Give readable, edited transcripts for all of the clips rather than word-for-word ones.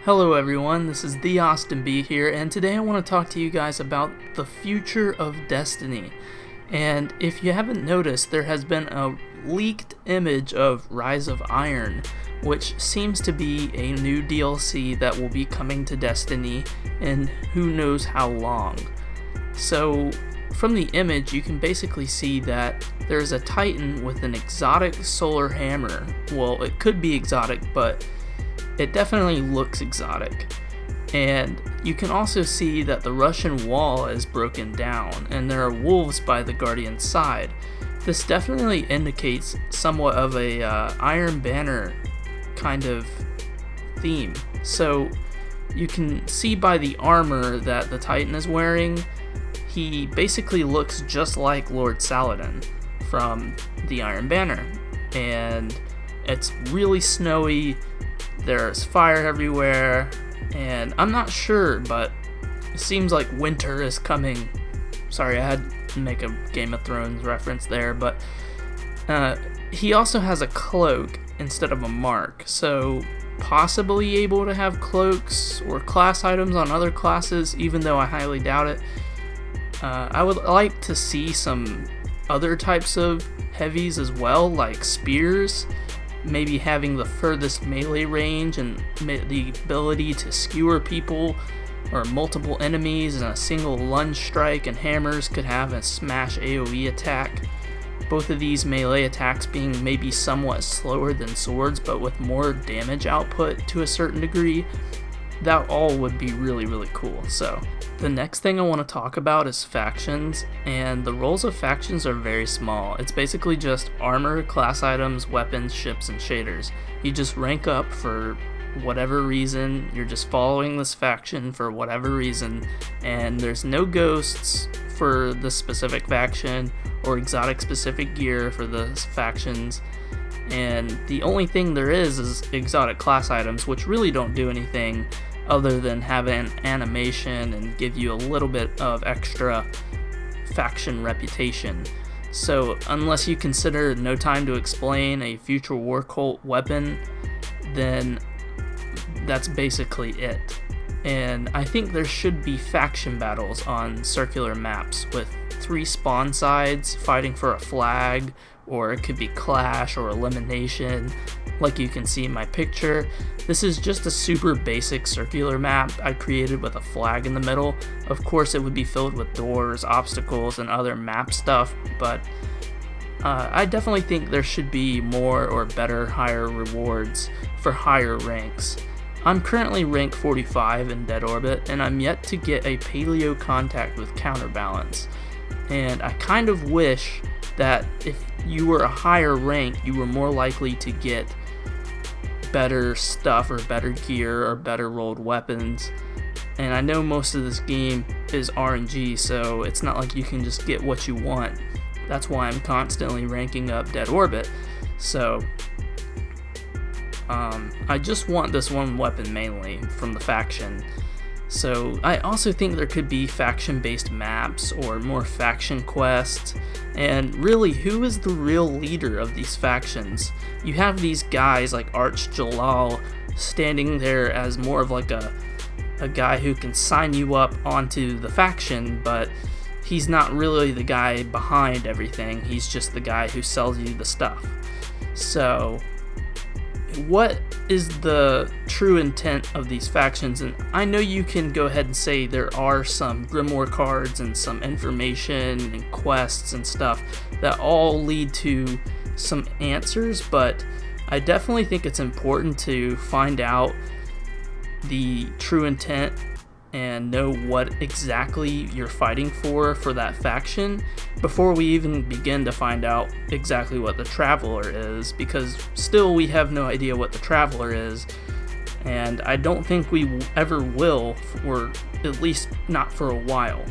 Hello everyone, this is TheAustinB here, and today I want to talk to you guys about the future of Destiny. And if you haven't noticed, there has been a leaked image of Rise of Iron, which seems to be a new DLC that will be coming to Destiny in who knows how long. So from the image you can basically see that there's a Titan with an exotic solar hammer. Well, it could be exotic, but it definitely looks exotic. And you can also see that the Russian wall is broken down and there are wolves by the Guardian's side. This definitely indicates somewhat of a Iron Banner kind of theme. So you can see by the armor that the Titan is wearing, he basically looks just like Lord Saladin from the Iron Banner. And it's really snowy. There's fire everywhere, and I'm not sure, but it seems like winter is coming. Sorry, I had to make a Game of Thrones reference there, but he also has a cloak instead of a mark, so possibly able to have cloaks or class items on other classes, even though I highly doubt it. I would like to see some other types of heavies as well, like spears. Maybe having the furthest melee range and the ability to skewer people or multiple enemies in a single lunge strike, and hammers could have a smash AoE attack. Both of these melee attacks being maybe somewhat slower than swords, but with more damage output to a certain degree. That all would be really cool. So the next thing I want to talk about is factions, and the roles of factions are very small. It's basically just armor, class items, weapons, ships, and shaders. You just rank up for whatever reason, you're just following this faction for whatever reason, and there's no ghosts for the specific faction or exotic specific gear for the factions. And the only thing there is exotic class items, which really don't do anything other than have an animation and give you a little bit of extra faction reputation. So unless you consider No Time to Explain a future war cult weapon, then that's basically it. And I think there should be faction battles on circular maps with 3 spawn sides fighting for a flag, or it could be clash or elimination, like you can see in my picture. This is just a super basic circular map I created with a flag in the middle. Of course it would be filled with doors, obstacles, and other map stuff, but I definitely think there should be more or better higher rewards for higher ranks. I'm currently rank 45 in Dead Orbit, and I'm yet to get a paleo contact with counterbalance. And I kind of wish that if you were a higher rank, you were more likely to get better stuff or better gear or better rolled weapons. And I know most of this game is RNG, so it's not like you can just get what you want. That's why I'm constantly ranking up Dead Orbit. So I just want this one weapon mainly from the faction. So I also think there could be faction-based maps or more faction quests. And really, who is the real leader of these factions? You have these guys like Arch Jalal standing there as more of like a guy who can sign you up onto the faction, but he's not really the guy behind everything. He's just the guy who sells you the stuff. So what is the true intent of these factions? And I know you can go ahead and say there are some grimoire cards and some information and quests and stuff that all lead to some answers, but I definitely think it's important to find out the true intent and know what exactly you're fighting for that faction before we even begin to find out exactly what the Traveler is, because still we have no idea what the Traveler is, and I don't think we ever will, or at least not for a while.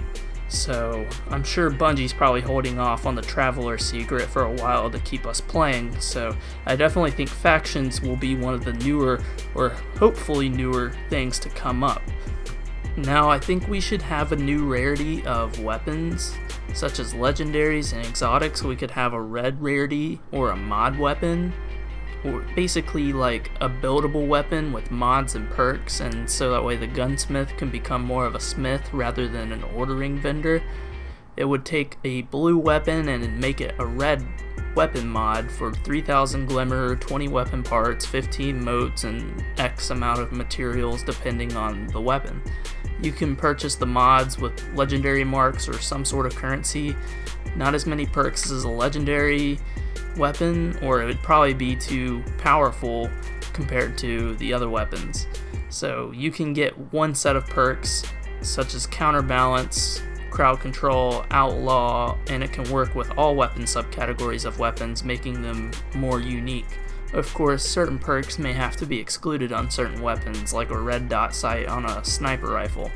So I'm sure Bungie's probably holding off on the Traveler secret for a while to keep us playing, so I definitely think factions will be one of the newer, or hopefully newer, things to come up. Now I think we should have a new rarity of weapons, such as legendaries and exotics. We could have a red rarity or a mod weapon, or basically like a buildable weapon with mods and perks, and so that way the gunsmith can become more of a smith rather than an ordering vendor. It would take a blue weapon and make it a red weapon mod for 3,000 glimmer, 20 weapon parts, 15 motes, and X amount of materials depending on the weapon. You can purchase the mods with legendary marks or some sort of currency. Not as many perks as a legendary weapon, or it would probably be too powerful compared to the other weapons. So you can get one set of perks such as counterbalance, crowd control, outlaw, and it can work with all weapon subcategories of weapons, making them more unique. Of course, certain perks may have to be excluded on certain weapons, like a red dot sight on a sniper rifle.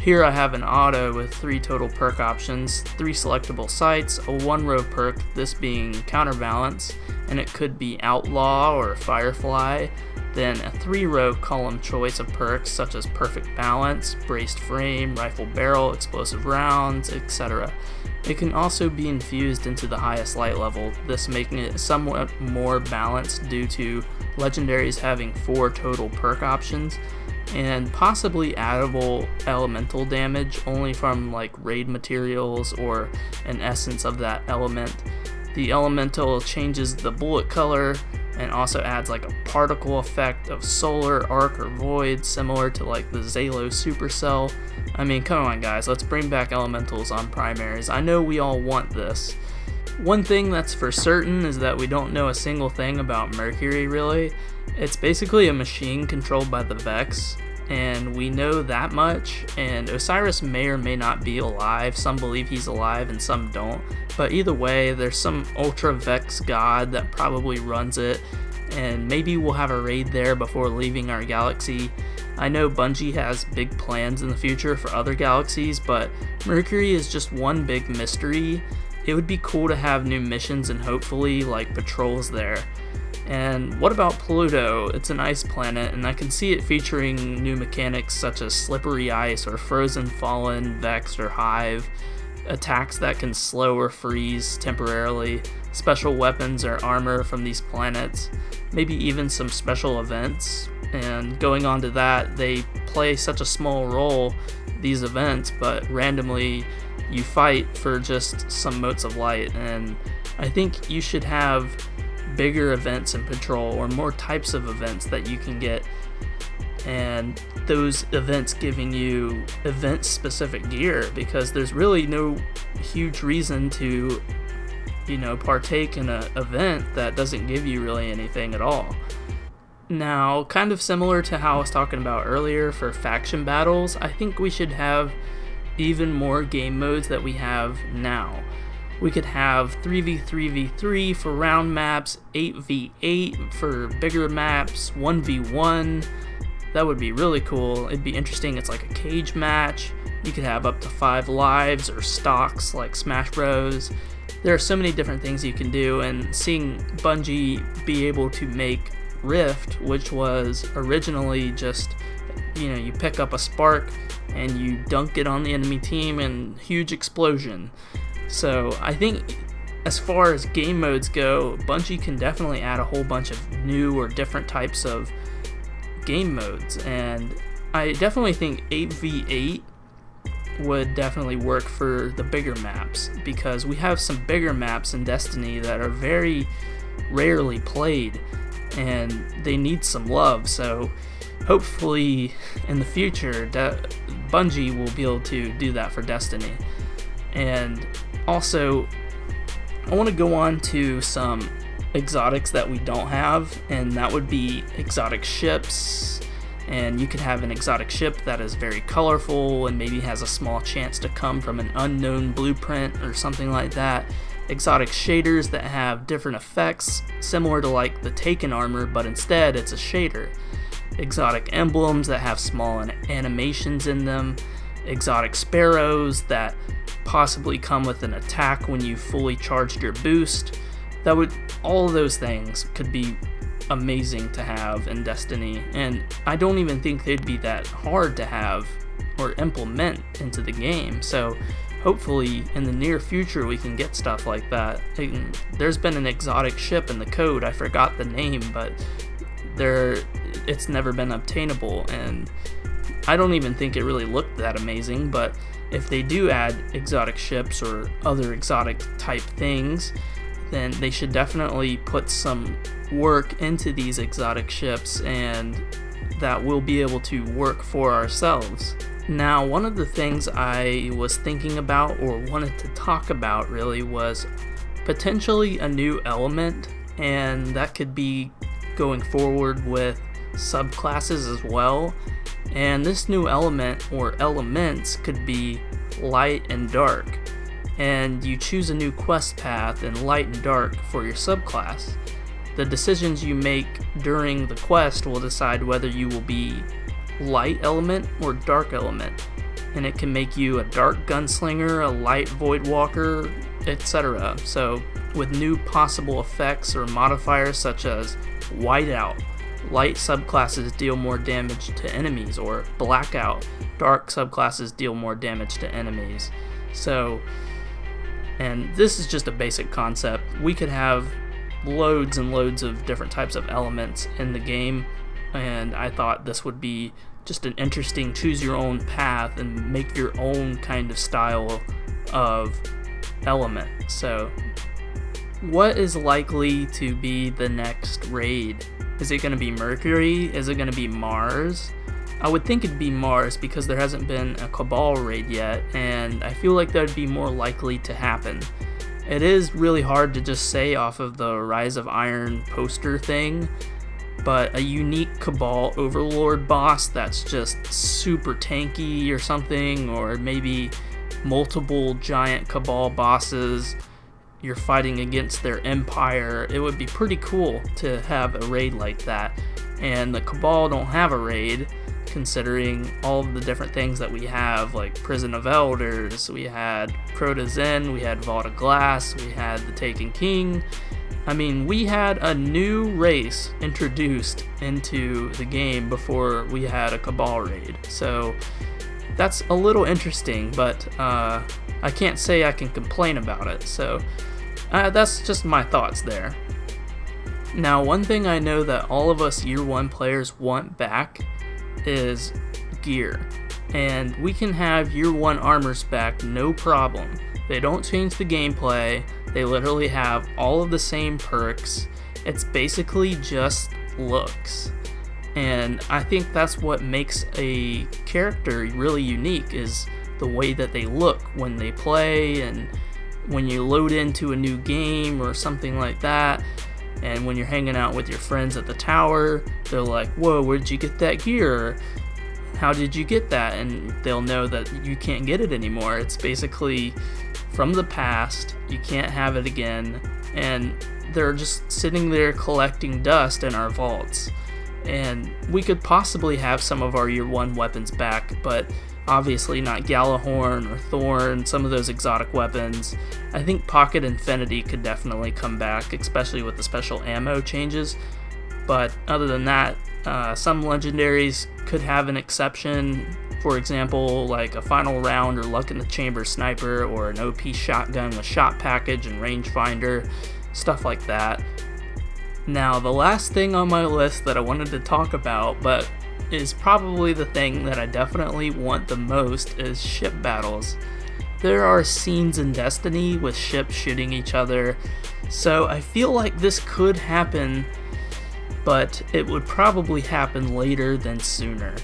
Here I have an auto with 3 total perk options, 3 selectable sights, a 1-row perk, this being counterbalance, and it could be outlaw or firefly, then a 3-row column choice of perks such as perfect balance, braced frame, rifle barrel, explosive rounds, etc. It can also be infused into the highest light level, this making it somewhat more balanced due to legendaries having 4 total perk options, and possibly addable elemental damage only from like raid materials or an essence of that element. The elemental changes the bullet color and also adds like a particle effect of solar, arc, or void, similar to like the Zalo Supercell. I mean, come on guys, let's bring back elementals on primaries. I know we all want this. One thing that's for certain is that we don't know a single thing about Mercury really. It's basically a machine controlled by the Vex, and we know that much, and Osiris may or may not be alive. Some believe he's alive and some don't, but either way there's some Ultra Vex god that probably runs it, and maybe we'll have a raid there before leaving our galaxy. I know Bungie has big plans in the future for other galaxies, but Mercury is just one big mystery. It would be cool to have new missions and hopefully like patrols there. And what about Pluto? It's an ice planet, and I can see it featuring new mechanics such as slippery ice or frozen fallen, Vex, or Hive, attacks that can slow or freeze temporarily, special weapons or armor from these planets, maybe even some special events. And going on to that, they play such a small role, these events, but randomly you fight for just some motes of light, and I think you should have bigger events in Patrol, or more types of events that you can get, and those events giving you event specific gear, because there's really no huge reason to, partake in an event that doesn't give you really anything at all. Now, kind of similar to how I was talking about earlier for faction battles, I think we should have even more game modes that we have now. We could have 3v3v3 for round maps, 8v8 for bigger maps, 1v1. That would be really cool. It'd be interesting. It's like a cage match. You could have up to 5 lives or stocks like Smash Bros. There are so many different things you can do, and seeing Bungie be able to make Rift, which was originally just, you pick up a spark and you dunk it on the enemy team and huge explosion. So I think as far as game modes go, Bungie can definitely add a whole bunch of new or different types of game modes, and I definitely think 8v8 would definitely work for the bigger maps, because we have some bigger maps in Destiny that are very rarely played and they need some love. So hopefully in the future Bungie will be able to do that for Destiny. And also, I want to go on to some exotics that we don't have, and that would be exotic ships. And you could have an exotic ship that is very colorful and maybe has a small chance to come from an unknown blueprint or something like that. Exotic shaders that have different effects, similar to like the Taken armor, but instead it's a shader. Exotic emblems that have small animations in them. Exotic sparrows that possibly come with an attack when you fully charged your boost. All of those things could be amazing to have in Destiny, and I don't even think they'd be that hard to have or implement into the game. So hopefully in the near future we can get stuff like that. There's been an exotic ship in the code, I forgot the name, but it's never been obtainable, and I don't even think it really looked that amazing. But if they do add exotic ships or other exotic type things, then they should definitely put some work into these exotic ships, and that we'll be able to work for ourselves. Now, one of the things I was thinking about or wanted to talk about really was potentially a new element, and that could be going forward with subclasses as well. And this new element or elements could be light and dark, and you choose a new quest path in light and dark for your subclass. The decisions you make during the quest will decide whether you will be light element or dark element, and it can make you a dark gunslinger, a light void walker, etc. So with new possible effects or modifiers such as whiteout, light subclasses deal more damage to enemies, or blackout, dark subclasses deal more damage to enemies. So, and this is just a basic concept. We could have loads and loads of different types of elements in the game, and I thought this would be just an interesting choose your own path and make your own kind of style of element. So what is likely to be the next raid? Is it going to be Mercury? Is it going to be Mars? I would think it'd be Mars because there hasn't been a Cabal raid yet, and I feel like that would be more likely to happen. It is really hard to just say off of the Rise of Iron poster thing, but a unique Cabal Overlord boss that's just super tanky or something, or maybe multiple giant Cabal bosses you're fighting against their empire, it would be pretty cool to have a raid like that. And the Cabal don't have a raid, considering all of the different things that we have, like Prison of Elders, we had Crota Zen, we had Vault of Glass, we had the Taken King. I mean, we had a new race introduced into the game before we had a Cabal raid. So that's a little interesting, but I can't say I can complain about it. So that's just my thoughts there. Now, one thing I know that all of us Year 1 players want back is gear. And we can have Year 1 armors back, no problem. They don't change the gameplay. They literally have all of the same perks. It's basically just looks. And I think that's what makes a character really unique, is the way that they look when they play, and when you load into a new game or something like that, and when you're hanging out with your friends at the tower, they're like, whoa, where'd you get that gear? How did you get that? And they'll know that you can't get it anymore. It's basically from the past, you can't have it again, and they're just sitting there collecting dust in our vaults. And we could possibly have some of our Year 1 weapons back, but obviously not Gjallarhorn or Thorn, some of those exotic weapons. I think Pocket Infinity could definitely come back, especially with the special ammo changes. But other than that, some legendaries could have an exception. For example, like a Final Round or Luck in the Chamber Sniper, or an OP shotgun with shot package and rangefinder, stuff like that. Now, the last thing on my list that I wanted to talk about, but is probably the thing that I definitely want the most, is ship battles. There are scenes in Destiny with ships shooting each other, so I feel like this could happen, but it would probably happen later than sooner.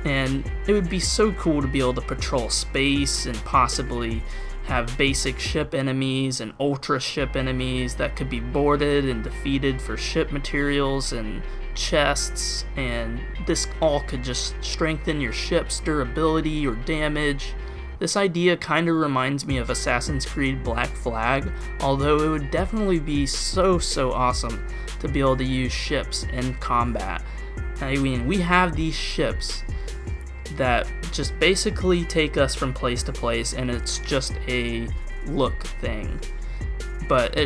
And it would be so cool to be able to patrol space and possibly have basic ship enemies and ultra ship enemies that could be boarded and defeated for ship materials and chests, and this all could just strengthen your ship's durability or damage. This idea kind of reminds me of Assassin's Creed Black Flag, although it would definitely be so awesome to be able to use ships in combat. I mean, we have these ships that just basically take us from place to place, and it's just a look thing. But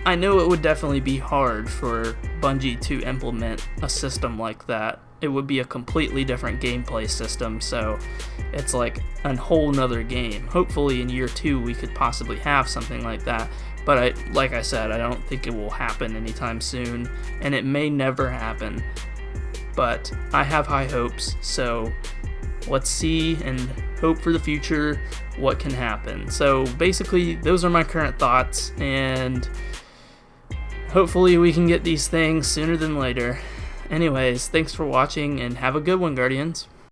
I know it would definitely be hard for Bungie to implement a system like that. it would be a completely different gameplay system, so it's like a whole nother game. Hopefully in year 2 we could possibly have something like that, but like I said, I don't think it will happen anytime soon, and it may never happen, but I have high hopes, so let's see and hope for the future what can happen. So basically, those are my current thoughts, and hopefully we can get these things sooner than later. Anyways, thanks for watching, and have a good one, Guardians.